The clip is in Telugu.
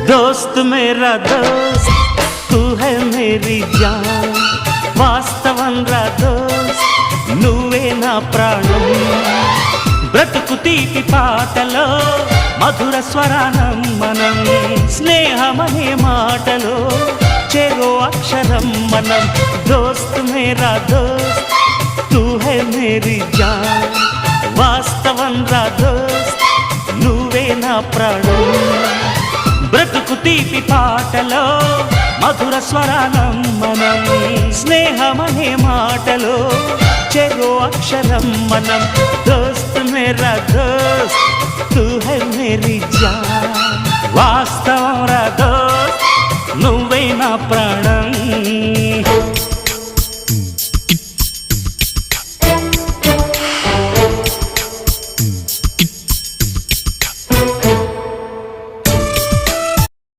दोस्त मेरा दोस्त तू है मेरी जान వాస్తవం రా దోస్త్ నువ్వే నా ప్రాణం బ్రతుకు తీపి పాటలో మధుర స్వరానం మనం స్నేహమనే మాటలో చెరో అక్షరం మనం దోస్త్ మేరా దోస్త్ తూ హై మేరీ జాన్ వాస్తవం రా దోస్త్ నువ్వే నా ప్రాణం బ్రతుకు తీపి పాటలో మధుర స్వరానం మనం స్నేహమనే మాటలో చెరో అక్షరం మనం దోస్త్ మేరా దోస్త్ తూ హై మేరీ జాన్ వాస్తవం రా దోస్త్ నువ్వే నా ప్రాణం